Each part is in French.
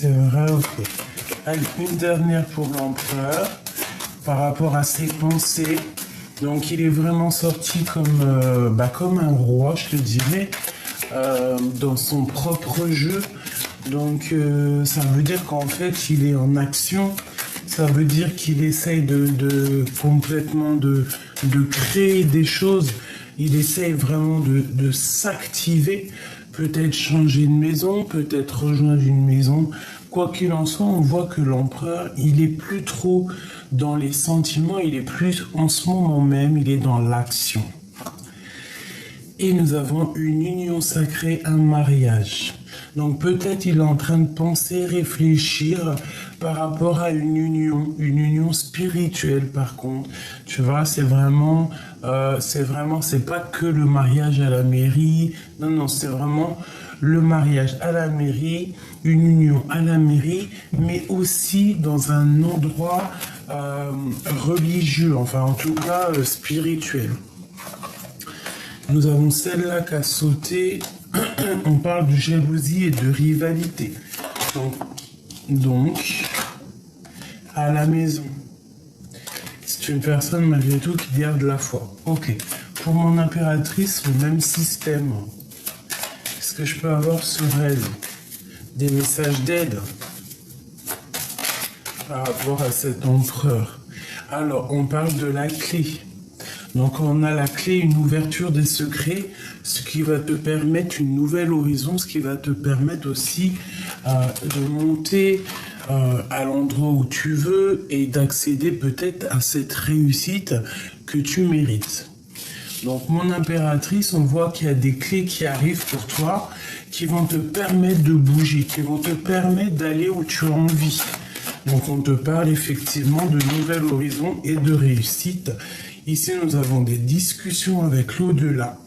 C'est vrai, ok. Allez, une dernière pour l'empereur, par rapport à ses pensées. Donc, il est vraiment sorti comme un roi, je te dirais, dans son propre jeu. Donc, ça veut dire qu'en fait, il est en action. Ça veut dire qu'il essaye complètement de créer des choses. Il essaye vraiment de s'activer. Peut-être changer de maison, peut-être rejoindre une maison. Quoi qu'il en soit, on voit que l'empereur, il est plus trop dans les sentiments, il est plus en ce moment même, il est dans l'action. Et nous avons une union sacrée, un mariage. Donc peut-être il est en train de penser, réfléchir par rapport à une union spirituelle par contre. Tu vois, c'est pas que le mariage à la mairie. Non, c'est vraiment le mariage à la mairie, une union à la mairie, mais aussi dans un endroit religieux, enfin en tout cas spirituel. Nous avons celle-là qui a sauté. On parle de jalousie et de rivalité. Donc, à la maison, c'est une personne malgré tout qui garde la foi. Ok. Pour mon impératrice, le même système. Est-ce que je peux avoir sur elle des messages d'aide par rapport à cet empereur? Alors, on parle de la clé. Donc on a la clé, une ouverture des secrets, ce qui va te permettre une nouvelle horizon, ce qui va te permettre aussi de monter à l'endroit où tu veux et d'accéder peut-être à cette réussite que tu mérites. Donc mon impératrice, on voit qu'il y a des clés qui arrivent pour toi, qui vont te permettre de bouger, qui vont te permettre d'aller où tu as envie. Donc on te parle effectivement de nouvel horizon et de réussite. Ici, nous avons des discussions avec l'au-delà,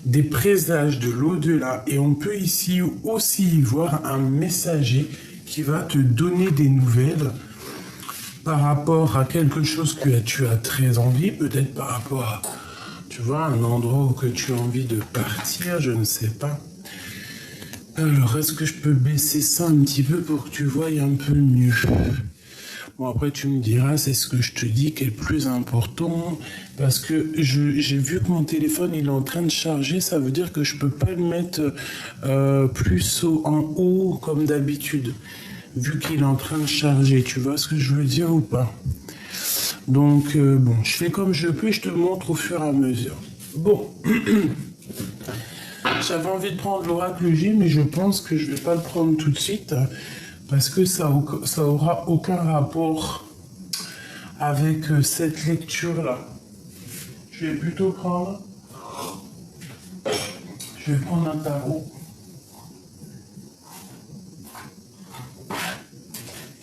des présages de l'au-delà, et on peut ici aussi voir un messager qui va te donner des nouvelles par rapport à quelque chose que tu as très envie, peut-être par rapport à, tu vois, un endroit où que tu as envie de partir, je ne sais pas. Alors, est-ce que je peux baisser ça un petit peu pour que tu voies un peu mieux? Bon, après, tu me diras, c'est ce que je te dis qui est le plus important, parce que j'ai vu que mon téléphone, il est en train de charger, ça veut dire que je peux pas le mettre plus en haut comme d'habitude, vu qu'il est en train de charger. Tu vois ce que je veux dire ou pas? Donc, bon, je fais comme je peux, je te montre au fur et à mesure. Bon, j'avais envie de prendre l'oracle J, mais je pense que je vais pas le prendre tout de suite, parce que ça aura aucun rapport avec cette lecture-là. Je vais plutôt prendre... Je vais prendre un tarot.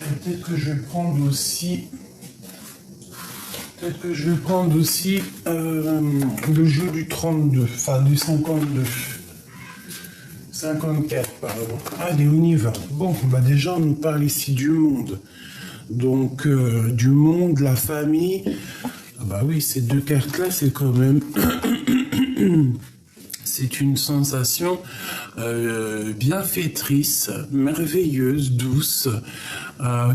Et peut-être que je vais prendre aussi... le jeu du 32, enfin du 52. 54, pardon. Allez, on y va. Bon, bah déjà, on nous parle ici du monde. Donc, du monde, la famille. Ah bah oui, ces deux cartes-là, c'est quand même... c'est une sensation bienfaitrice, merveilleuse, douce,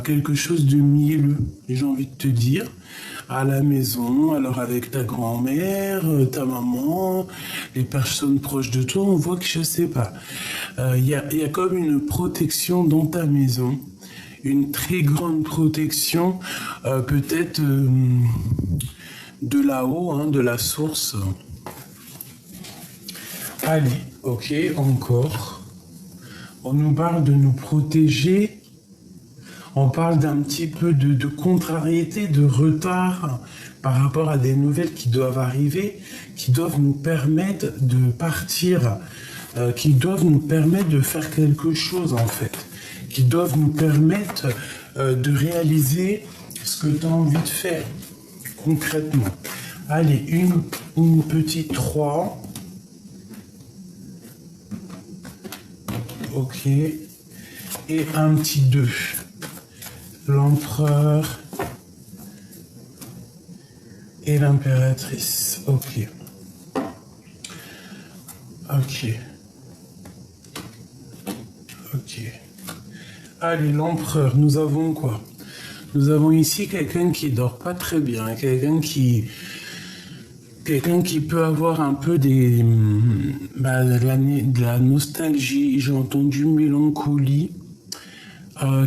quelque chose de mielleux, j'ai envie de te dire. À la maison, alors avec ta grand-mère, ta maman, les personnes proches de toi, on voit que je sais pas. Il y a comme une protection dans ta maison, une très grande protection, peut-être de là-haut, hein, de la source. Allez, ok, encore. On nous parle de nous protéger. On parle d'un petit peu de contrariété, de retard par rapport à des nouvelles qui doivent arriver, qui doivent nous permettre de partir, qui doivent nous permettre de faire quelque chose en fait, qui doivent nous permettre de réaliser ce que tu as envie de faire concrètement. Allez, une petite 3. Ok. Et un petit 2. L'empereur et l'impératrice. Ok. Ok. Ok. Allez, l'empereur, nous avons quoi? Nous avons ici quelqu'un qui dort pas très bien, quelqu'un qui peut avoir un peu de la nostalgie, j'ai entendu mélancolie,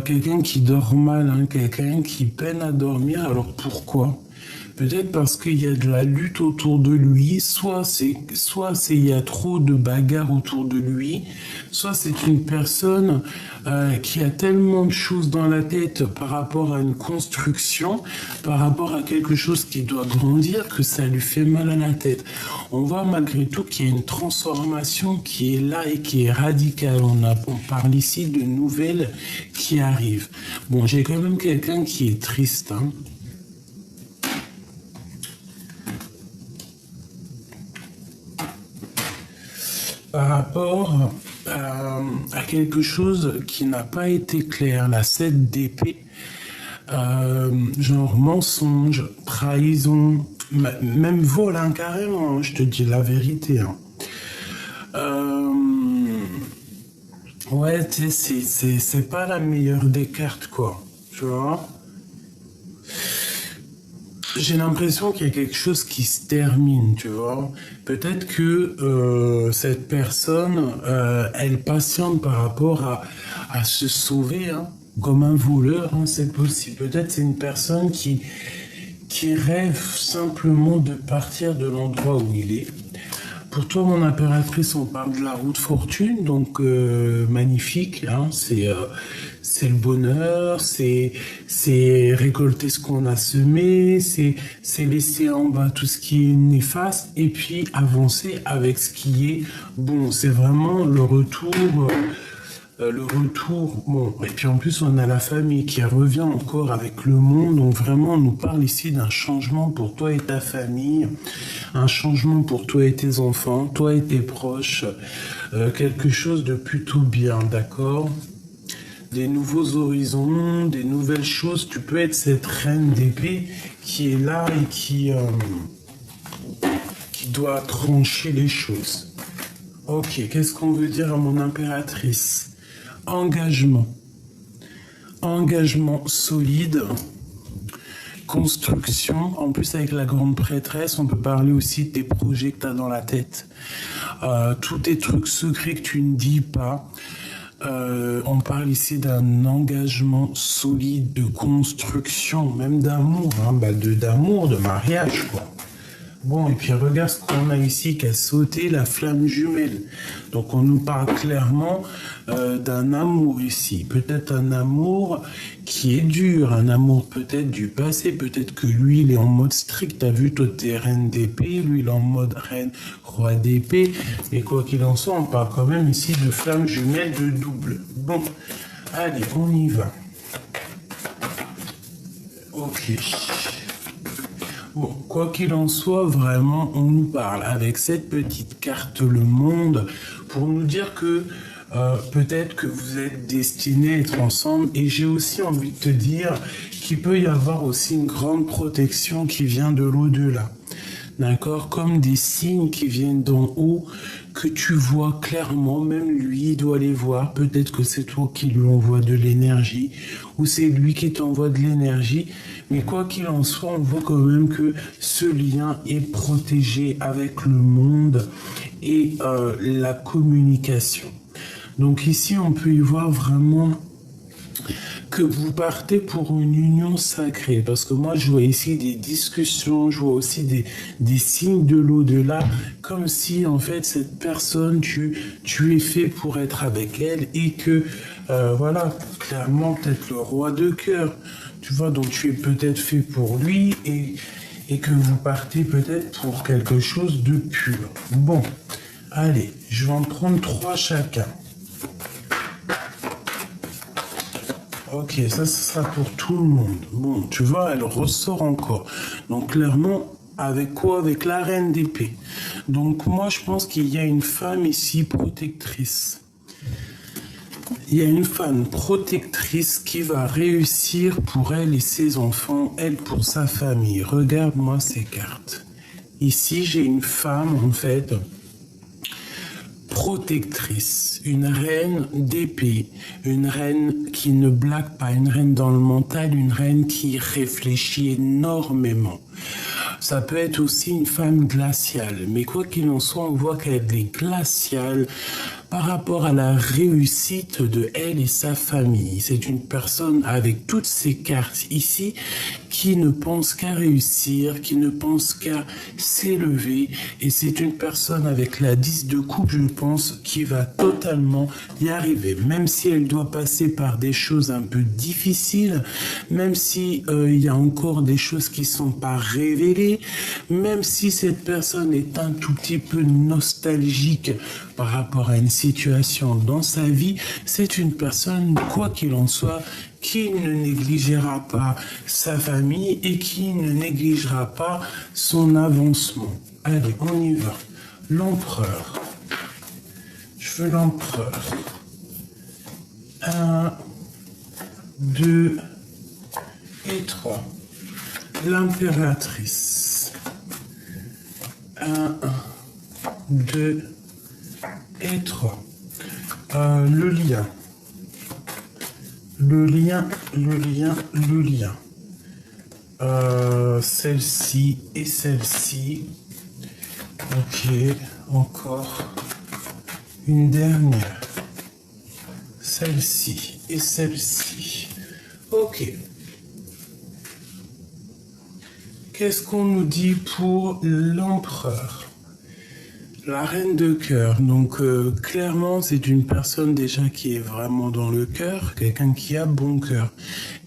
quelqu'un qui dort mal, hein, quelqu'un qui peine à dormir. Alors pourquoi? Peut-être parce qu'il y a de la lutte autour de lui, il y a trop de bagarres autour de lui, soit c'est une personne qui a tellement de choses dans la tête par rapport à une construction, par rapport à quelque chose qui doit grandir, que ça lui fait mal à la tête. On voit malgré tout qu'il y a une transformation qui est là et qui est radicale. On parle ici de nouvelles qui arrivent. Bon, j'ai quand même quelqu'un qui est triste, hein. Par rapport à quelque chose qui n'a pas été clair, la 7 d'épée, genre mensonge, trahison, même vol, hein, carrément, hein, je te dis la vérité. Hein. Ouais, tu sais, c'est pas la meilleure des cartes, quoi. Tu vois? J'ai l'impression qu'il y a quelque chose qui se termine, tu vois. Peut-être que cette personne, elle patiente par rapport à se sauver, hein, comme un voleur, hein, c'est possible. Peut-être c'est une personne qui rêve simplement de partir de l'endroit où il est. Pour toi, mon impératrice, on parle de la route fortune, donc magnifique. Hein, c'est le bonheur, c'est récolter ce qu'on a semé, c'est laisser en bas tout ce qui est néfaste et puis avancer avec ce qui est bon. C'est vraiment le retour. Bon, et puis en plus on a la famille qui revient encore avec le monde, donc vraiment on nous parle ici d'un changement pour toi et ta famille, un changement pour toi et tes enfants, toi et tes proches, quelque chose de plutôt bien, d'accord? Des nouveaux horizons, des nouvelles choses, tu peux être cette reine d'épée qui est là et qui doit trancher les choses. Ok, qu'est-ce qu'on veut dire à mon impératrice? Engagement. Engagement solide. Construction. En plus, avec la grande prêtresse, on peut parler aussi de tes projets que tu as dans la tête. Tous tes trucs secrets que tu ne dis pas. On parle ici d'un engagement solide de construction, même d'amour, hein, d'amour, de mariage, quoi. Bon, et puis regarde ce qu'on a ici qui a sauté, la flamme jumelle. Donc on nous parle clairement d'un amour ici. Peut-être un amour qui est dur, un amour peut-être du passé, peut-être que lui il est en mode strict. T'as vu, toi t'es reine d'épée, lui il est en mode reine roi d'épée. Et quoi qu'il en soit, on parle quand même ici de flamme jumelle de double. Bon, allez, on y va. Ok. Bon, quoi qu'il en soit, vraiment, on nous parle avec cette petite carte le monde pour nous dire que peut-être que vous êtes destinés à être ensemble. Et j'ai aussi envie de te dire qu'il peut y avoir aussi une grande protection qui vient de l'au-delà. D'accord? Comme des signes qui viennent d'en haut, que tu vois clairement, même lui, il doit les voir. Peut-être que c'est toi qui lui envoie de l'énergie, ou c'est lui qui t'envoie de l'énergie. Mais quoi qu'il en soit, on voit quand même que ce lien est protégé avec le monde et la communication. Donc ici, on peut y voir vraiment que vous partez pour une union sacrée. Parce que moi, je vois ici des discussions, je vois aussi des signes de l'au-delà, comme si, en fait, cette personne, tu es fait pour être avec elle et que, voilà, clairement, peut-être le roi de cœur, tu vois, donc tu es peut-être fait pour lui et que vous partez peut-être pour quelque chose de pur. Bon, allez, je vais en prendre 3 chacun. Ok, ça sera pour tout le monde. Bon, tu vois, elle ressort encore. Donc clairement, avec quoi? Avec la reine d'épée. Donc moi, je pense qu'il y a une femme ici protectrice. Il y a une femme protectrice qui va réussir pour elle et ses enfants, elle pour sa famille. Regarde-moi ces cartes. Ici, j'ai une femme, en fait, protectrice, une reine d'épée, une reine qui ne blague pas, une reine dans le mental, une reine qui réfléchit énormément. Ça peut être aussi une femme glaciale, mais quoi qu'il en soit, on voit qu'elle est glaciale par rapport à la réussite de elle et sa famille. C'est une personne avec toutes ses cartes ici qui ne pense qu'à réussir, qui ne pense qu'à s'élever, et c'est une personne avec la 10 de coupe, je pense, qui va totalement y arriver, même si elle doit passer par des choses un peu difficiles, même si il y a encore des choses qui sont pas révélées, même si cette personne est un tout petit peu nostalgique par rapport à une situation dans sa vie, c'est une personne, quoi qu'il en soit, qui ne négligera pas sa famille et qui ne négligera pas son avancement. Allez, on y va. L'empereur. Je veux l'empereur. 1, 2 et 3. L'impératrice. 1, 2 et 3. Le lien. Le lien. Celle-ci et celle-ci. Ok, encore une dernière. Celle-ci et celle-ci. Ok. Qu'est-ce qu'on nous dit pour l'empereur? La reine de cœur, donc clairement c'est une personne déjà qui est vraiment dans le cœur, quelqu'un qui a bon cœur,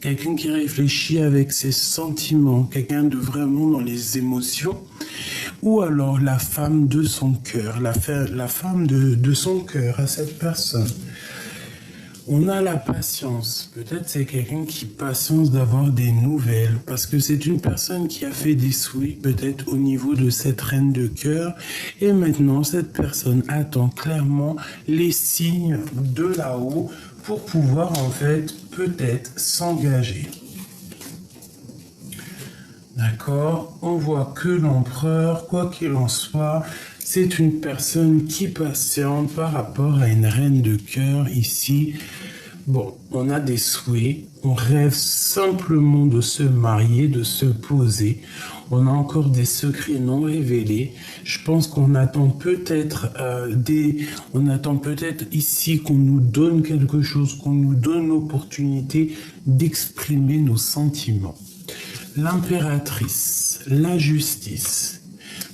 quelqu'un qui réfléchit avec ses sentiments, quelqu'un de vraiment dans les émotions, ou alors la femme de son cœur, la femme de son cœur à cette personne. On a la patience. Peut-être c'est quelqu'un qui patience d'avoir des nouvelles, parce que c'est une personne qui a fait des souhaits peut-être au niveau de cette reine de cœur, et maintenant cette personne attend clairement les signes de là-haut pour pouvoir en fait peut-être s'engager. D'accord? On voit que l'empereur, quoi qu'il en soit, c'est une personne qui patiente par rapport à une reine de cœur ici. Bon, on a des souhaits, on rêve simplement de se marier, de se poser. On a encore des secrets non révélés. Je pense qu'on attend peut-être ici qu'on nous donne quelque chose, qu'on nous donne l'opportunité d'exprimer nos sentiments. L'impératrice, la justice.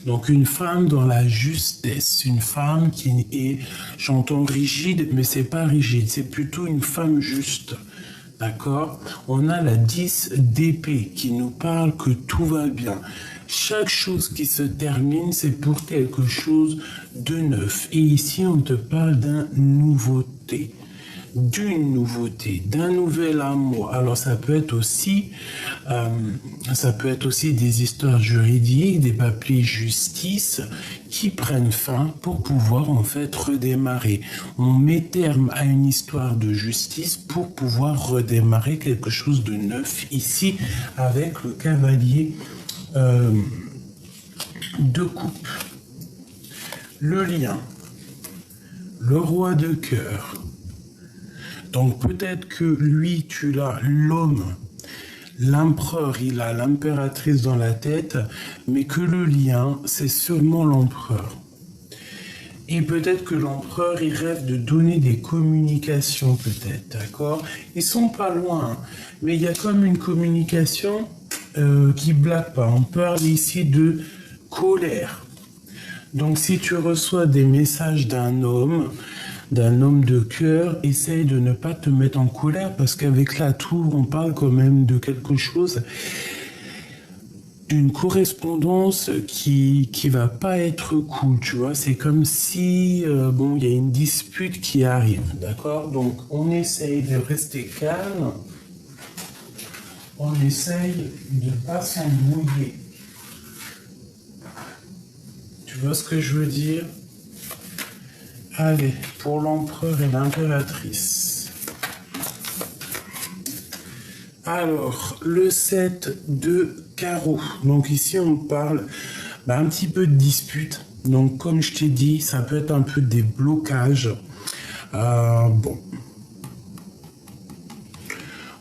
Donc une femme dans la justesse, une femme qui est, j'entends rigide, mais c'est pas rigide, c'est plutôt une femme juste. D'accord? On a la 10 d'épée qui nous parle que tout va bien. Chaque chose qui se termine, c'est pour quelque chose de neuf. Et ici, on te parle d'une nouveauté, d'un nouvel amour. Alors ça peut être aussi des histoires juridiques, des papiers justice qui prennent fin pour pouvoir en fait redémarrer. On met terme à une histoire de justice pour pouvoir redémarrer quelque chose de neuf ici avec le cavalier de coupe. Le lien, le roi de cœur. Donc peut-être que lui, tu l'as, l'homme, l'empereur, il a l'impératrice dans la tête, mais que le lien, c'est seulement l'empereur. Et peut-être que l'empereur, il rêve de donner des communications, peut-être, d'accord? Ils sont pas loin, mais il y a comme une communication qui blague pas. On parle ici de colère. Donc si tu reçois des messages d'un homme de cœur, essaye de ne pas te mettre en colère, parce qu'avec la tour, on parle quand même de quelque chose, d'une correspondance qui va pas être cool, tu vois. C'est comme si, il y a une dispute qui arrive, d'accord? Donc, on essaye de rester calme, on essaye de pas s'embrouiller. Tu vois ce que je veux dire? Allez, pour l'empereur et l'impératrice. Alors, le 7 de carreau. Donc ici, on parle un petit peu de dispute. Donc, comme je t'ai dit, ça peut être un peu des blocages. Bon.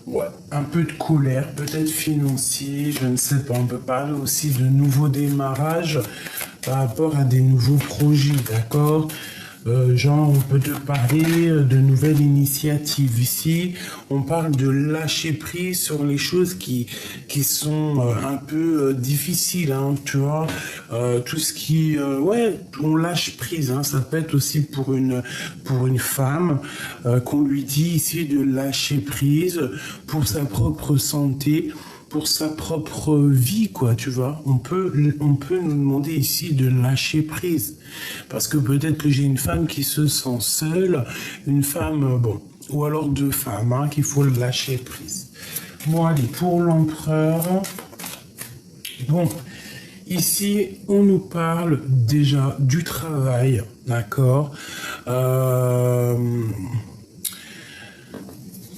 Ouais, un peu de colère, peut-être financier, je ne sais pas. On peut parler aussi de nouveaux démarrages par rapport à des nouveaux projets, d'accord? Genre, on peut te parler de nouvelles initiatives. Ici, on parle de lâcher prise sur les choses qui sont un peu difficiles, hein, tu vois. Tout ce qui... ouais, on lâche prise, hein. Ça peut être aussi pour une femme qu'on lui dit ici de lâcher prise pour sa propre santé, pour sa propre vie, quoi, tu vois. On peut nous demander ici de lâcher prise. Parce que peut-être que j'ai une femme qui se sent seule, une femme, bon, ou alors deux femmes, hein, qu'il faut lâcher prise. Bon, allez, pour l'empereur, bon, ici, on nous parle déjà du travail, d'accord.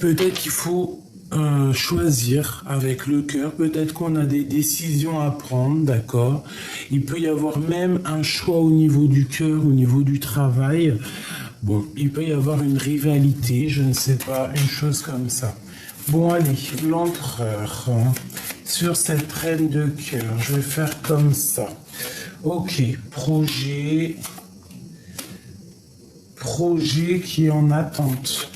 Peut-être qu'il faut choisir avec le cœur, peut-être qu'on a des décisions à prendre, d'accord. Il peut y avoir même un choix au niveau du cœur, au niveau du travail. Bon, il peut y avoir une rivalité, je ne sais pas, une chose comme ça. Bon, allez, l'empereur, hein, sur cette reine de cœur, je vais faire comme ça. Ok, projet qui est en attente.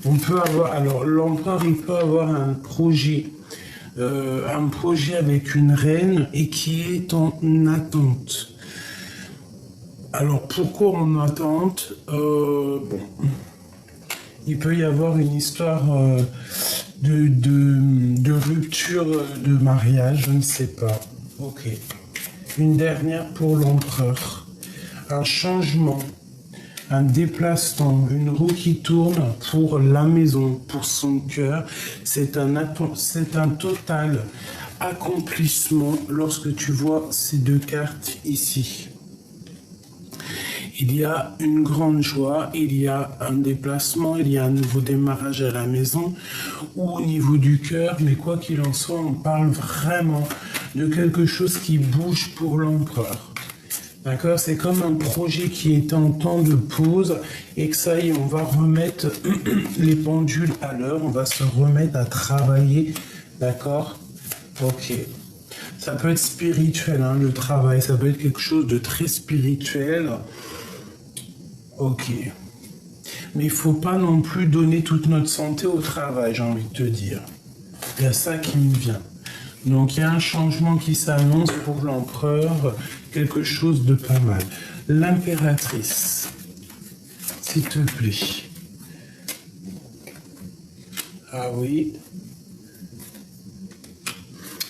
On peut avoir, alors l'empereur, il peut avoir un projet avec une reine et qui est en attente. Alors pourquoi en attente? Bon, il peut y avoir une histoire de rupture de mariage, je ne sais pas. Ok. Une dernière pour l'empereur. Un changement. Un déplacement, une roue qui tourne pour la maison, pour son cœur. C'est un total accomplissement lorsque tu vois ces deux cartes ici. Il y a une grande joie, il y a un déplacement, il y a un nouveau démarrage à la maison ou au niveau du cœur, mais quoi qu'il en soit, on parle vraiment de quelque chose qui bouge pour l'empereur. D'accord, c'est comme un projet qui est en temps de pause et que ça y est, on va remettre les pendules à l'heure, on va se remettre à travailler, d'accord? Ok. Ça peut être spirituel, hein, le travail, ça peut être quelque chose de très spirituel. Ok. Mais il faut pas non plus donner toute notre santé au travail, j'ai envie de te dire. Il y a ça qui me vient. Donc il y a un changement qui s'annonce pour l'empereur, quelque chose de pas mal. L'impératrice, s'il te plaît. Ah oui.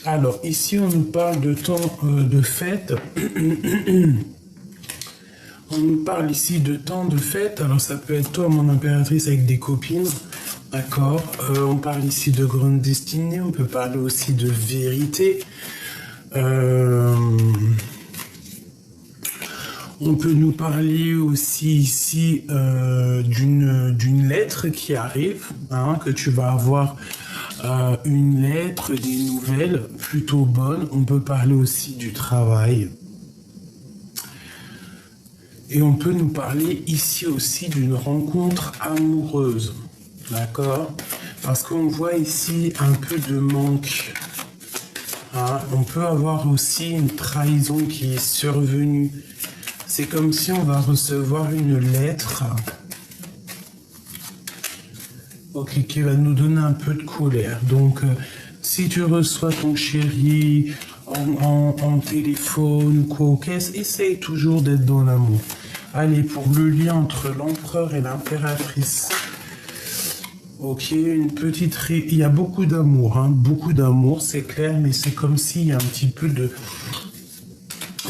Alors ici on nous parle de temps de fête. On nous parle ici de temps de fête. Alors ça peut être toi, mon impératrice, avec des copines. D'accord. On parle ici de grande destinée. On peut parler aussi de vérité. On peut nous parler aussi ici d'une lettre qui arrive, hein, que tu vas avoir une lettre, des nouvelles plutôt bonnes. On peut parler aussi du travail. Et on peut nous parler ici aussi d'une rencontre amoureuse. D'accord? Parce qu'on voit ici un peu de manque. Hein? On peut avoir aussi une trahison qui est survenue. C'est comme si on va recevoir une lettre, ok, qui va nous donner un peu de colère. Donc, si tu reçois ton chéri en téléphone ou quoi, ok, essaye toujours d'être dans l'amour. Allez, pour le lien entre l'empereur et l'impératrice. Ok, il y a beaucoup d'amour, hein, beaucoup d'amour, c'est clair, mais c'est comme s'il y a un petit peu de...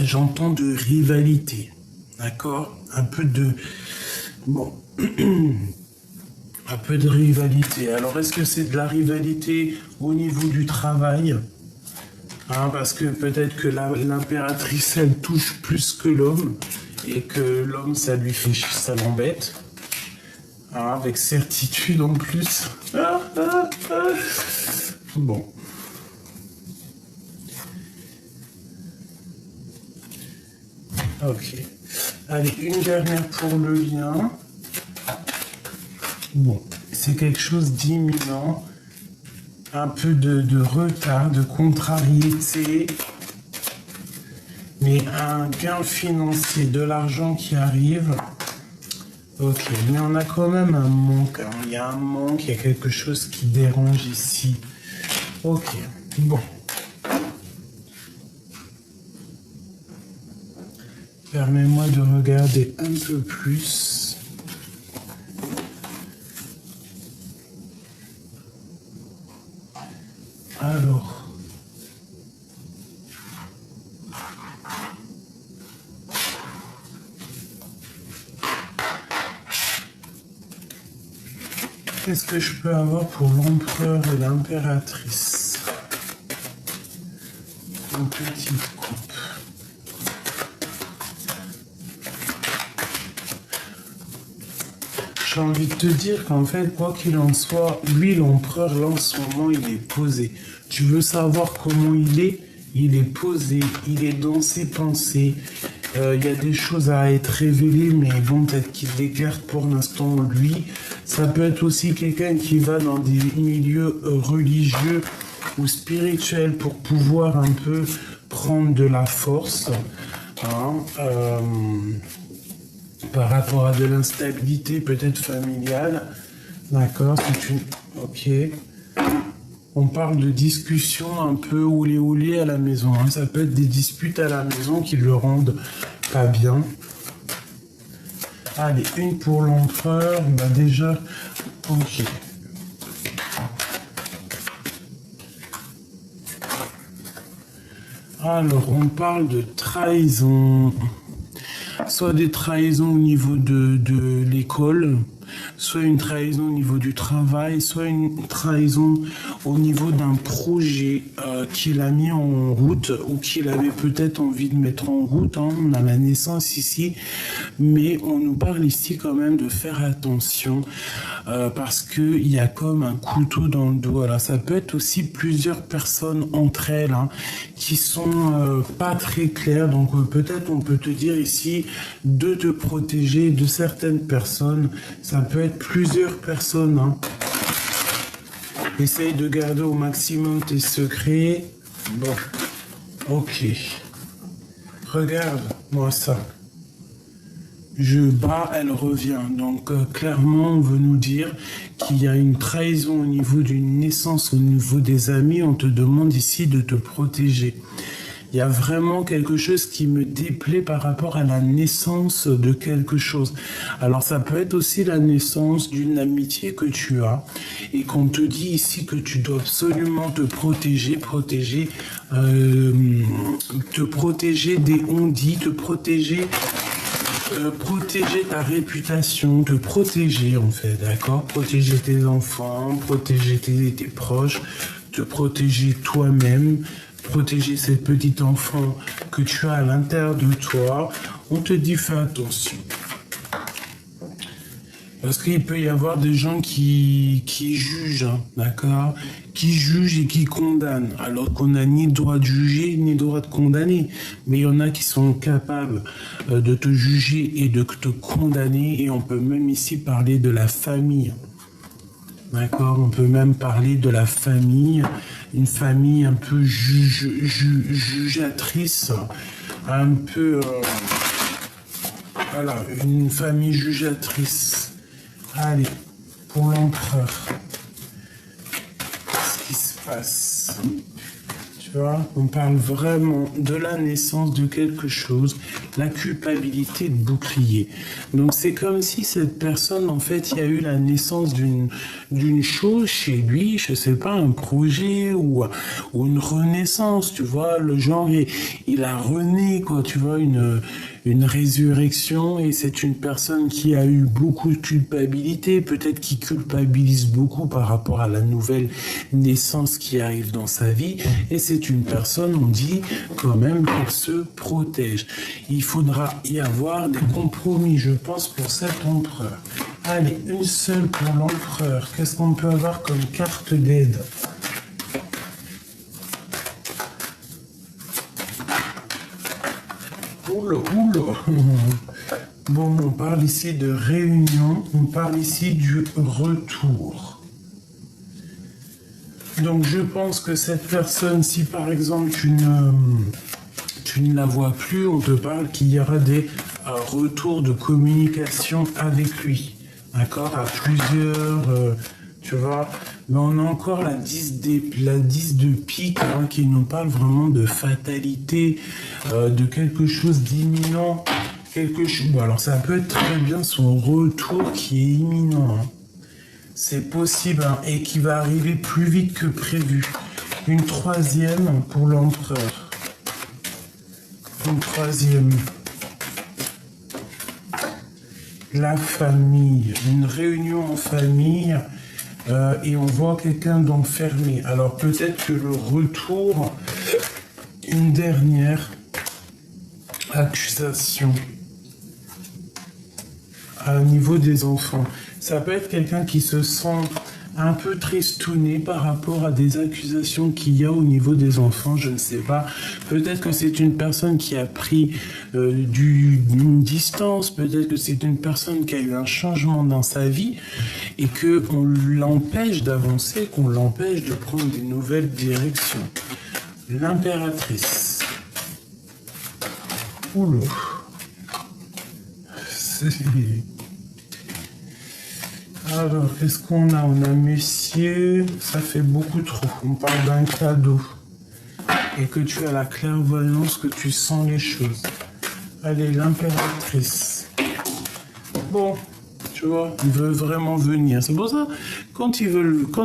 J'entends de rivalité, d'accord? Un peu de... Bon, un peu de rivalité. Alors, est-ce que c'est de la rivalité au niveau du travail? Hein, parce que peut-être que l'impératrice, elle touche plus que l'homme, et que l'homme, ça lui fait... ça l'embête. Hein, avec certitude en plus. Bon. Ok. Allez, une dernière pour le lien. Bon, c'est quelque chose d'imminent. Un peu de retard, de contrariété. Mais un gain financier, de l'argent qui arrive. Ok, mais on a quand même un manque. Hein. Il y a un manque, il y a quelque chose qui dérange ici. Ok, bon. Permets-moi de regarder un peu plus. Alors. Qu'est-ce que je peux avoir pour l'empereur et l'impératrice? Une petite coupe. J'ai envie de te dire qu'en fait, quoi qu'il en soit, lui, l'empereur, là, en ce moment, il est posé. Tu veux savoir comment il est posé, il est dans ses pensées. Il y a des choses à être révélées, mais bon, peut-être qu'il les garde pour l'instant, lui. Ça peut être aussi quelqu'un qui va dans des milieux religieux ou spirituels pour pouvoir un peu prendre de la force. Hein, par rapport à de l'instabilité peut-être familiale. D'accord, c'est une... Ok. On parle de discussions un peu oulé à la maison. Hein. Ça peut être des disputes à la maison qui le rendent pas bien. Allez, une pour l'empereur. Bah déjà, ok. Alors, on parle de trahison. Soit des trahisons au niveau de l'école, soit une trahison au niveau du travail, soit une trahison au niveau d'un projet qu'il a mis en route ou qu'il avait peut-être envie de mettre en route. Hein. On a la naissance ici, mais on nous parle ici quand même de faire attention parce qu'il y a comme un couteau dans le dos. Alors, ça peut être aussi plusieurs personnes entre elles hein, qui sont pas très claires. Donc peut-être on peut te dire ici de te protéger de certaines personnes. Ça peut être plusieurs personnes. Hein. Essaye de garder au maximum tes secrets. Bon, ok. Regarde-moi ça. Je bats, elle revient. Donc clairement, on veut nous dire qu'il y a une trahison au niveau d'une naissance, au niveau des amis. On te demande ici de te protéger. Il y a vraiment quelque chose qui me déplaît par rapport à la naissance de quelque chose. Alors ça peut être aussi la naissance d'une amitié que tu as et qu'on te dit ici que tu dois absolument te protéger, te protéger des on-dit, te protéger... protéger ta réputation, te protéger en fait, d'accord? Protéger tes enfants, protéger tes proches, te protéger toi-même, protéger cette petite enfant que tu as à l'intérieur de toi. On te dit fais attention. Parce qu'il peut y avoir des gens qui jugent, hein, d'accord? Qui jugent et qui condamnent, alors qu'on n'a ni droit de juger, ni droit de condamner. Mais il y en a qui sont capables de te juger et de te condamner, et on peut même ici parler de la famille. D'accord? On peut même parler de la famille, une famille un peu jugeatrice, un peu... voilà, une famille jugeatrice. Allez, pour l'empereur, qu'est-ce qui se passe? Tu vois, on parle vraiment de la naissance de quelque chose, la culpabilité de bouclier. Donc c'est comme si cette personne, en fait, il y a eu la naissance d'une chose chez lui, je sais pas, un projet ou une renaissance, tu vois, le genre, il a rené, quoi, tu vois, une résurrection, et c'est une personne qui a eu beaucoup de culpabilité, peut-être qui culpabilise beaucoup par rapport à la nouvelle naissance qui arrive dans sa vie, et c'est une personne, on dit quand même qu'elle se protège. Il faudra y avoir des compromis, je pense, pour cet empereur. Allez, une seule pour l'empereur. Qu'est-ce qu'on peut avoir comme carte d'aide ? oula, oula. Bon, on parle ici de réunion, on parle ici du retour. Donc je pense que cette personne, si par exemple tu ne la vois plus, on te parle qu'il y aura des retours de communication avec lui. D'accord? À plusieurs, tu vois. Mais on a encore la 10 de pique hein, qui nous parle vraiment de fatalité, de quelque chose d'imminent. Bon, alors ça peut être très bien son retour qui est imminent. Hein. C'est possible hein, et qui va arriver plus vite que prévu. Une troisième pour l'empereur. Une troisième. La famille. Une réunion en famille. Et on voit quelqu'un d'enfermé. Alors peut-être que le retour, une dernière accusation à niveau des enfants. Ça peut être quelqu'un qui se sent un peu tristouné par rapport à des accusations qu'il y a au niveau des enfants, je ne sais pas. Peut-être que c'est une personne qui a pris une distance, peut-être que c'est une personne qui a eu un changement dans sa vie et qu'on l'empêche d'avancer, qu'on l'empêche de prendre des nouvelles directions. L'impératrice. Oula. Alors, qu'est-ce qu'on a? On a monsieur, ça fait beaucoup trop. On parle d'un cadeau. Et que tu as la clairvoyance, que tu sens les choses. Allez, l'impératrice. Bon, tu vois, il veut vraiment venir. C'est pour ça, quand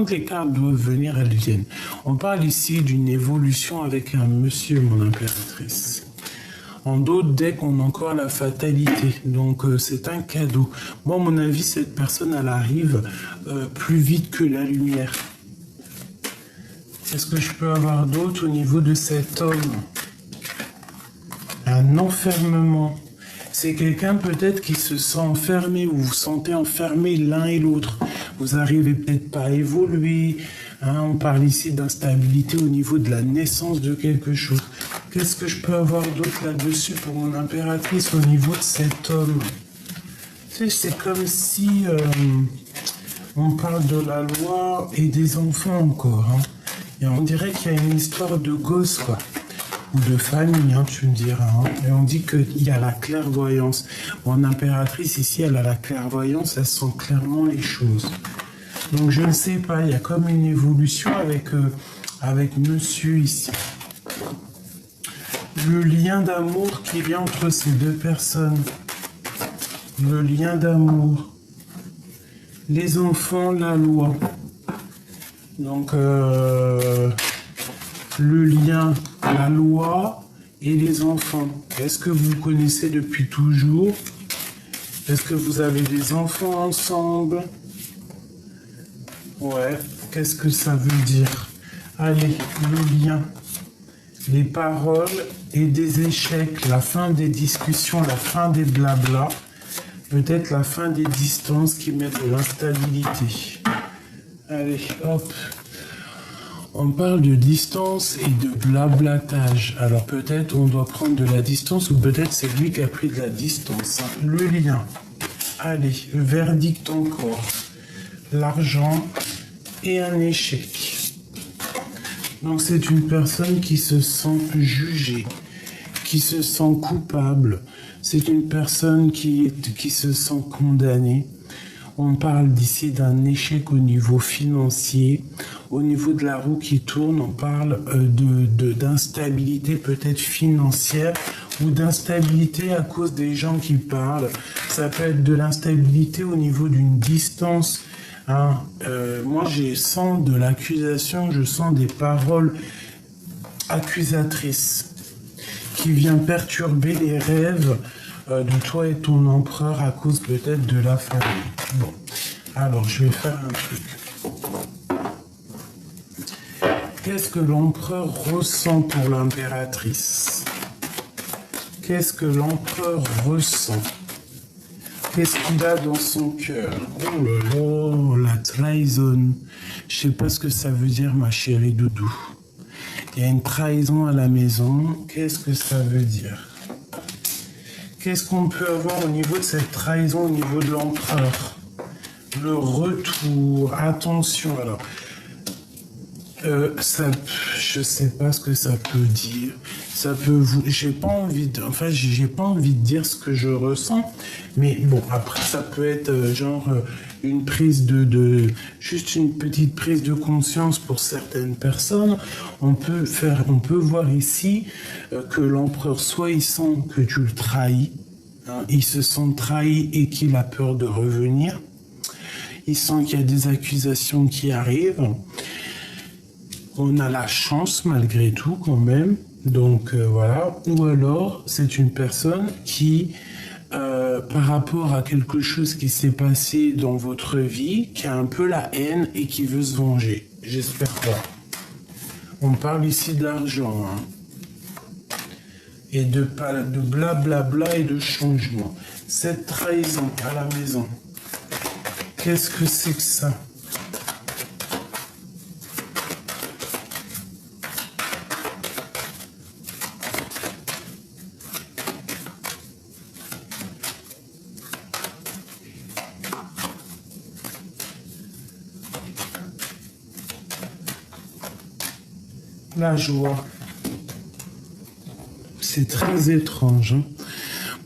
les cartes doivent venir, elles viennent. On parle ici d'une évolution avec un monsieur, mon impératrice. En d'autres decks, on a encore la fatalité. Donc, c'est un cadeau. Moi, à mon avis, cette personne, elle arrive plus vite que la lumière. Qu'est-ce que je peux avoir d'autre au niveau de cet homme? Un enfermement. C'est quelqu'un peut-être qui se sent enfermé, ou vous vous sentez enfermé l'un et l'autre. Vous n'arrivez peut-être pas à évoluer. Hein, on parle ici d'instabilité au niveau de la naissance de quelque chose. Qu'est-ce que je peux avoir d'autre là-dessus pour mon impératrice au niveau de cet homme? Tu sais, c'est comme si on parle de la loi et des enfants encore. Hein. Et on dirait qu'il y a une histoire de gosse, quoi. Ou de famille, hein, tu me diras. Hein. Et on dit qu'il y a la clairvoyance. Mon impératrice, ici, elle a la clairvoyance, elle sent clairement les choses. Donc, je ne sais pas, il y a comme une évolution avec monsieur ici. Le lien d'amour qui vient entre ces deux personnes. Le lien d'amour. Les enfants, la loi. Donc, le lien, la loi et les enfants. Est-ce que vous connaissez depuis toujours? Est-ce que vous avez des enfants ensemble? Ouais, qu'est-ce que ça veut dire? Allez, le lien. Les paroles et des échecs, la fin des discussions, la fin des blabla, peut-être la fin des distances qui mettent de l'instabilité. Allez, hop. On parle de distance et de blablatage. Alors peut-être on doit prendre de la distance ou peut-être c'est lui qui a pris de la distance. Hein. Le lien. Allez, verdict encore. L'argent et un échec. Donc c'est une personne qui se sent jugée, qui se sent coupable. C'est une personne qui se sent condamnée. On parle d'ici d'un échec au niveau financier. Au niveau de la roue qui tourne, on parle d'instabilité peut-être financière ou d'instabilité à cause des gens qui parlent. Ça peut être de l'instabilité au niveau d'une distance. Hein, moi, je sens de l'accusation, je sens des paroles accusatrices qui viennent perturber les rêves de toi et ton empereur à cause peut-être de la famille. Bon, alors je vais faire un truc. Qu'est-ce que l'empereur ressent pour l'impératrice? Qu'est-ce que l'empereur ressent? Qu'est-ce qu'il a dans son cœur? Oh là là, la trahison. Je sais pas ce que ça veut dire, ma chérie doudou. Il y a une trahison à la maison. Qu'est-ce que ça veut dire? Qu'est-ce qu'on peut avoir au niveau de cette trahison, au niveau de l'empereur? Le retour, attention, alors, je sais pas ce que ça peut dire. Ça peut vous, j'ai pas envie de dire ce que je ressens, mais bon, après, ça peut être une prise juste une petite prise de conscience pour certaines personnes. On peut voir ici que l'empereur, soit il sent que tu le trahis, hein, il se sent trahi et qu'il a peur de revenir. Il sent qu'il y a des accusations qui arrivent. On a la chance malgré tout quand même. Donc voilà. Ou alors c'est une personne qui, par rapport à quelque chose qui s'est passé dans votre vie, qui a un peu la haine et qui veut se venger. J'espère pas. On parle ici d'argent. Hein. Et de blablabla et de changement. Cette trahison à la maison. Qu'est-ce que c'est que ça? La joie. C'est très étrange.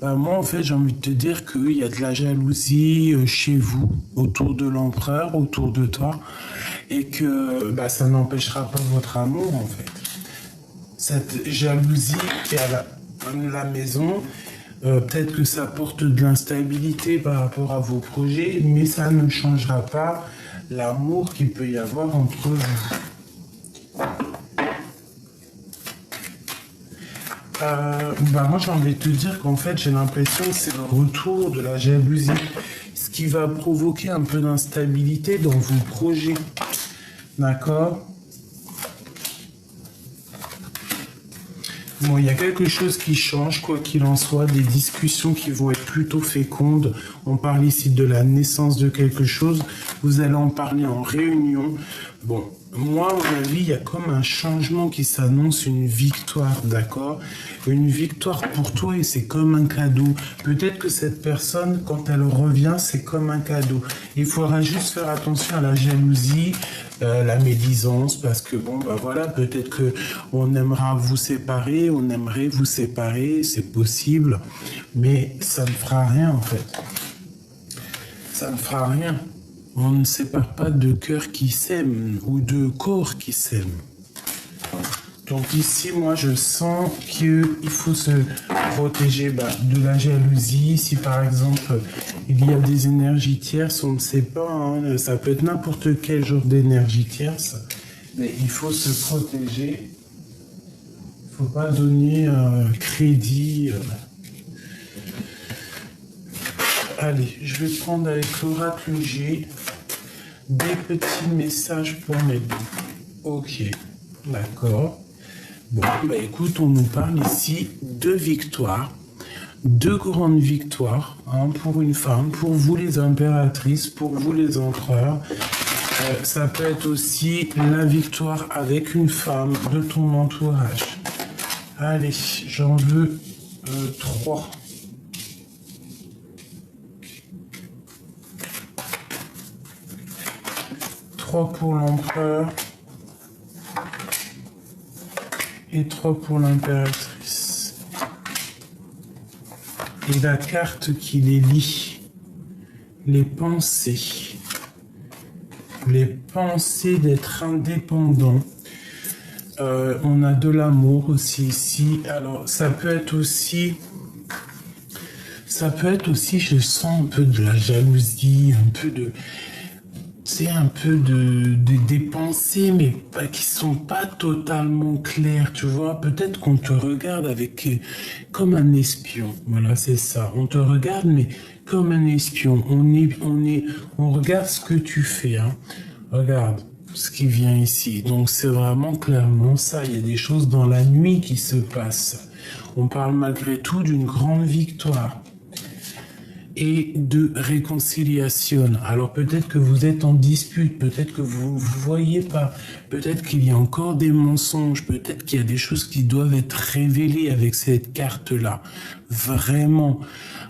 Hein? Moi, en fait, j'ai envie de te dire qu'il y a de la jalousie chez vous, autour de l'empereur, autour de toi, et que ça n'empêchera pas votre amour, en fait. Cette jalousie qui est à la maison, peut-être que ça porte de l'instabilité par rapport à vos projets, mais ça ne changera pas l'amour qu'il peut y avoir entre vous. Moi j'ai envie de te dire qu'en fait j'ai l'impression que c'est le retour de la jalousie, ce qui va provoquer un peu d'instabilité dans vos projets. D'accord? Bon, il y a quelque chose qui change, quoi qu'il en soit, des discussions qui vont être plutôt fécondes. On parle ici de la naissance de quelque chose. Vous allez en parler en réunion. Bon, moi, à mon avis, il y a comme un changement qui s'annonce, une victoire, d'accord? Une victoire pour toi et c'est comme un cadeau. Peut-être que cette personne, quand elle revient, c'est comme un cadeau. Il faudra juste faire attention à la jalousie, la médisance, parce que voilà, peut-être que on aimerait vous séparer, c'est possible, mais ça ne fera rien en fait. Ça ne fera rien. On ne sépare pas de cœurs qui s'aiment ou de corps qui s'aiment. Donc ici, moi, je sens qu'il faut se protéger de la jalousie. Si par exemple, il y a des énergies tierces, on ne sait pas, hein, ça peut être n'importe quel genre d'énergie tierce, mais il faut se protéger. Il ne faut pas donner crédit. Allez, je vais prendre avec l'oracle G des petits messages pour mes deux. Ok, d'accord. Bon, écoute, on nous parle ici de victoires, de grandes victoires, hein, pour une femme, pour vous les impératrices, pour vous les empereurs. Ça peut être aussi la victoire avec une femme de ton entourage. Allez, j'en veux 3. Pour l'empereur et 3 pour l'impératrice. Et la carte qui les lie, les pensées d'être indépendant. On a de l'amour aussi ici. Alors ça peut être aussi, je sens un peu de la jalousie, un peu de... C'est un peu des pensées, mais qui sont pas totalement claires, tu vois. Peut-être qu'on te regarde comme un espion. Voilà, c'est ça. On te regarde, mais comme un espion. On regarde ce que tu fais, hein. Regarde ce qui vient ici. Donc c'est vraiment clairement ça. Il y a des choses dans la nuit qui se passent. On parle malgré tout d'une grande victoire. et de réconciliation. Alors peut-être que vous êtes en dispute, peut-être que vous ne voyez pas, peut-être qu'il y a encore des mensonges, peut-être qu'il y a des choses qui doivent être révélées avec cette carte-là. Vraiment.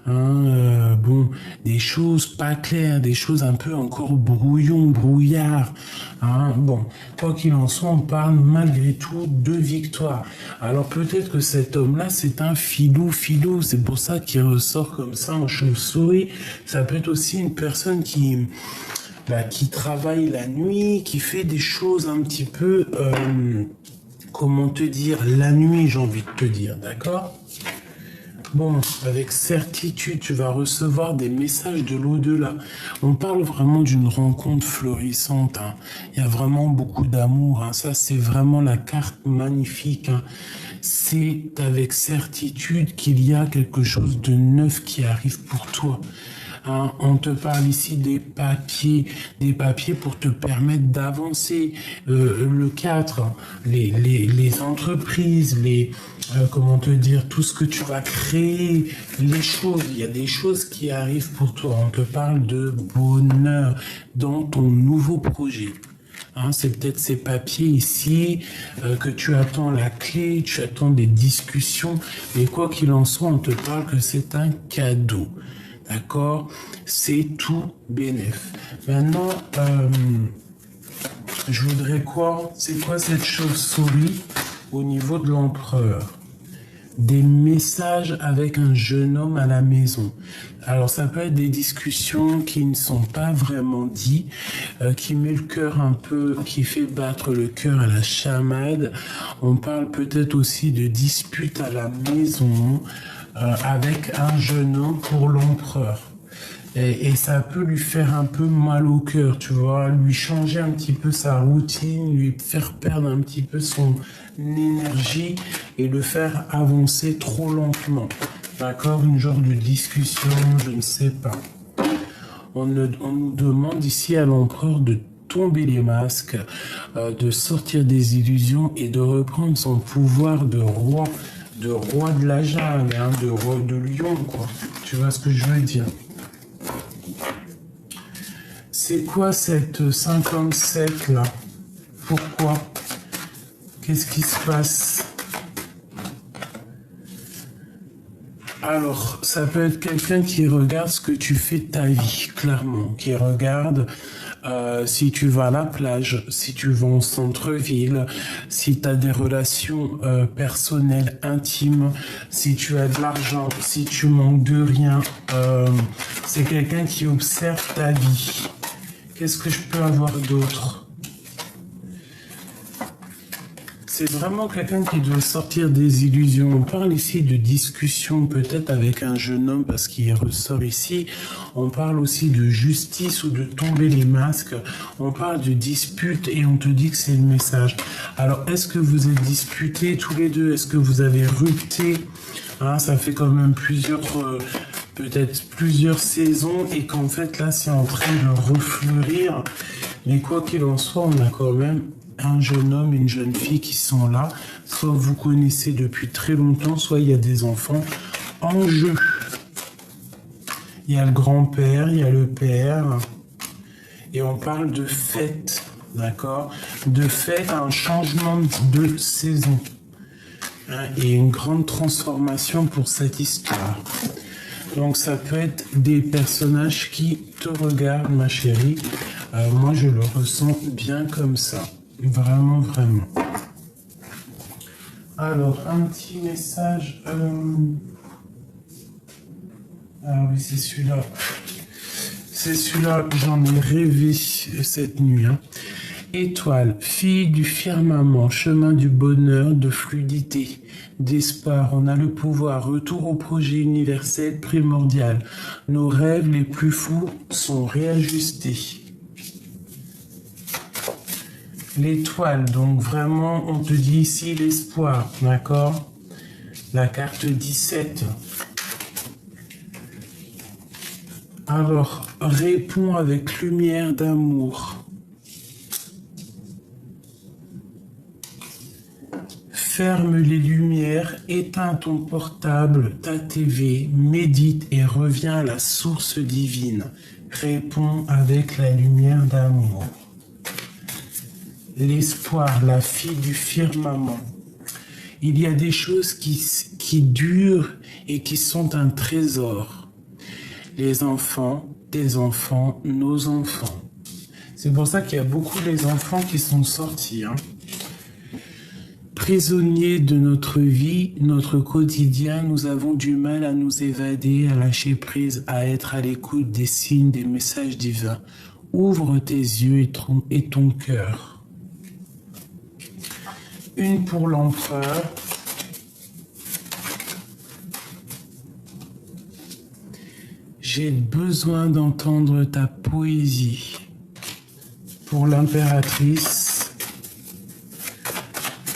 Bon, des choses pas claires, des choses un peu encore brouillard. Bon, quoi qu'il en soit, on parle malgré tout de victoire. Alors peut-être que cet homme-là, c'est un filou, c'est pour ça qu'il ressort comme ça en chauve-souris. Ça peut être aussi une personne qui travaille la nuit, qui fait des choses un petit peu, comment te dire, la nuit, j'ai envie de te dire, d'accord ? Bon, avec certitude, tu vas recevoir des messages de l'au-delà. On parle vraiment d'une rencontre florissante. Il y a vraiment beaucoup d'amour. Ça, c'est vraiment la carte magnifique. C'est avec certitude qu'il y a quelque chose de neuf qui arrive pour toi. On te parle ici des papiers pour te permettre d'avancer. Le 4, les entreprises, comment te dire, tout ce que tu vas créer, les choses, il y a des choses qui arrivent pour toi. On te parle de bonheur dans ton nouveau projet. C'est peut-être ces papiers ici que tu attends la clé, tu attends des discussions, mais quoi qu'il en soit, on te parle que c'est un cadeau. D'accord? C'est tout bénef. Maintenant, je voudrais quoi? C'est quoi cette chauve-souris au niveau de l'empereur? Des messages avec un jeune homme à la maison. Alors ça peut être des discussions qui ne sont pas vraiment dites, qui met le cœur un peu, qui fait battre le cœur à la chamade. On parle peut-être aussi de disputes à la maison avec un jeune homme pour l'empereur. Et ça peut lui faire un peu mal au cœur, tu vois, lui changer un petit peu sa routine, lui faire perdre un petit peu son énergie et le faire avancer trop lentement. D'accord? Une genre de discussion, je ne sais pas. On nous demande ici à l'empereur de tomber les masques, de sortir des illusions et de reprendre son pouvoir de roi de la jungle, de lion, quoi. Tu vois ce que je veux dire? C'est quoi cette 57 là? Pourquoi? Qu'est-ce qui se passe? Alors, ça peut être quelqu'un qui regarde ce que tu fais de ta vie, clairement. Qui regarde si tu vas à la plage, si tu vas au centre-ville, si tu as des relations personnelles, intimes, si tu as de l'argent, si tu manques de rien. C'est quelqu'un qui observe ta vie. Qu'est-ce que je peux avoir d'autre? C'est vraiment quelqu'un qui doit sortir des illusions. On parle ici de discussion peut-être avec un jeune homme parce qu'il ressort ici. On parle aussi de justice ou de tomber les masques. On parle de dispute et on te dit que c'est le message. Alors, est-ce que vous êtes disputés tous les deux? Est-ce que vous avez rupté? Ça fait quand même peut-être plusieurs saisons et qu'en fait là c'est en train de refleurir. Mais quoi qu'il en soit, on a quand même un jeune homme et une jeune fille qui sont là. Soit vous connaissez depuis très longtemps, soit il y a des enfants en jeu. Il y a le grand-père, il y a le père. Et on parle de fête, d'accord? De fête, un changement de saison. Et une grande transformation pour cette histoire. Donc ça peut être des personnages qui te regardent, ma chérie. Moi, je le ressens bien comme ça. Vraiment, vraiment. Alors, un petit message. Ah oui, c'est celui-là. C'est celui-là que j'en ai rêvé cette nuit. Étoile, fille du firmament, chemin du bonheur, de fluidité, d'espoir. On a le pouvoir, retour au projet universel primordial. Nos rêves les plus fous sont réajustés. L'étoile, donc vraiment, on te dit ici l'espoir, d'accord? La carte 17. Alors, réponds avec lumière d'amour. Ferme les lumières, éteins ton portable, ta TV, médite et reviens à la source divine. Réponds avec la lumière d'amour. L'espoir, la fille du firmament. Il y a des choses qui durent et qui sont un trésor. Les enfants, tes enfants, nos enfants. C'est pour ça qu'il y a beaucoup les enfants qui sont sortis. Prisonniers de notre vie, notre quotidien, nous avons du mal à nous évader, à lâcher prise, à être à l'écoute des signes, des messages divins. Ouvre tes yeux et ton cœur. Une pour l'empereur. J'ai besoin d'entendre ta poésie. Pour l'impératrice.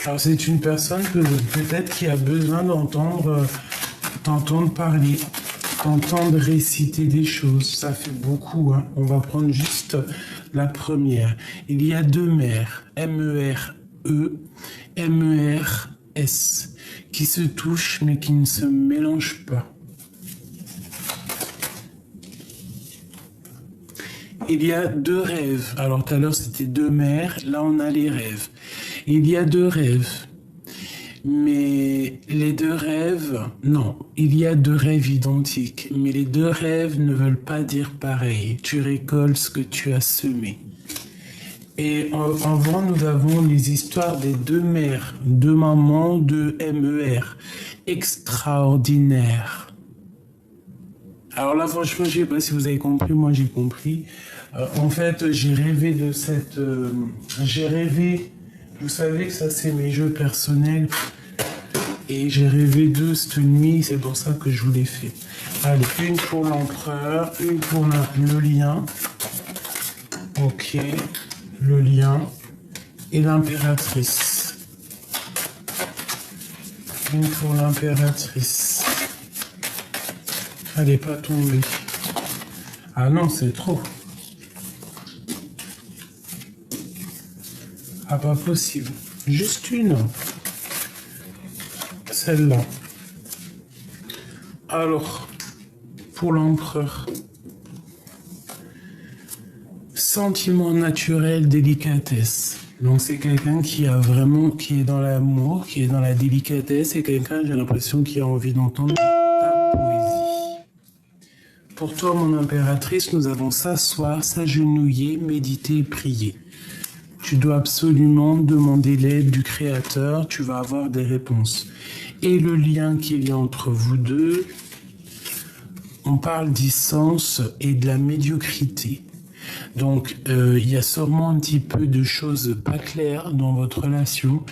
Alors c'est une personne peut-être qui a besoin t'entendre parler, t'entendre réciter des choses. Ça fait beaucoup. On va prendre juste la première. Il y a deux mères, M-E-R-E, M-E-R-S, qui se touchent mais qui ne se mélangent pas. Il y a deux rêves. Alors tout à l'heure c'était deux mères, là on a les rêves. Il y a deux rêves. Mais les deux rêves, non, il y a deux rêves identiques. Mais les deux rêves ne veulent pas dire pareil. Tu récoltes ce que tu as semé. Et avant, nous avons les histoires des deux mères, deux mamans, deux MER. Extraordinaire. Alors là, franchement, je ne sais pas si vous avez compris, moi j'ai compris. En fait, j'ai rêvé de cette... j'ai rêvé... Vous savez que ça, c'est mes jeux personnels. Et j'ai rêvé d'eux cette nuit, c'est pour ça que je vous l'ai fait. Allez, une pour l'empereur, une pour le lien. Ok, le lien. Et l'impératrice. Une pour l'impératrice. Elle n'est pas tombée. Ah non, c'est trop. Ah, pas possible. Juste une. Celle-là. Alors, pour l'empereur. Sentiment naturel, délicatesse. Donc c'est quelqu'un qui est dans l'amour, qui est dans la délicatesse, et quelqu'un, j'ai l'impression, qui a envie d'entendre ta poésie. Pour toi, mon impératrice, nous avons s'asseoir, s'agenouiller, méditer, prier. Tu dois absolument demander l'aide du Créateur, tu vas avoir des réponses. Et le lien qu'il y a entre vous deux, on parle d'essence et de la médiocrité. Donc, il y a sûrement un petit peu de choses pas claires dans votre relation,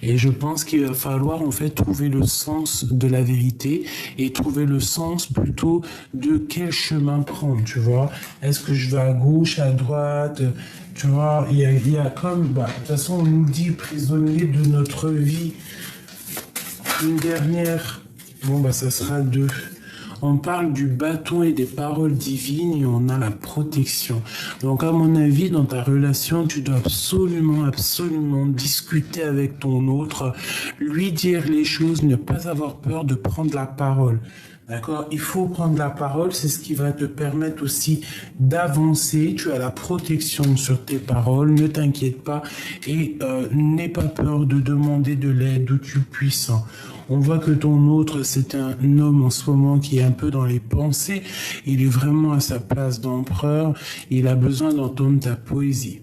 et je pense qu'il va falloir en fait trouver le sens de la vérité et trouver le sens plutôt de quel chemin prendre, tu vois. Est-ce que je vais à gauche, à droite, tu vois, il y a comme, de toute façon, on nous dit prisonnier de notre vie. Une dernière, ça sera deux. On parle du bâton et des paroles divines et on a la protection. Donc à mon avis, dans ta relation, tu dois absolument discuter avec ton autre, lui dire les choses, ne pas avoir peur de prendre la parole. D'accord? Il faut prendre la parole, c'est ce qui va te permettre aussi d'avancer. Tu as la protection sur tes paroles, ne t'inquiète pas et n'aie pas peur de demander de l'aide où tu puisses. On voit que ton autre, c'est un homme en ce moment qui est un peu dans les pensées. Il est vraiment à sa place d'empereur. Il a besoin d'entendre ta poésie.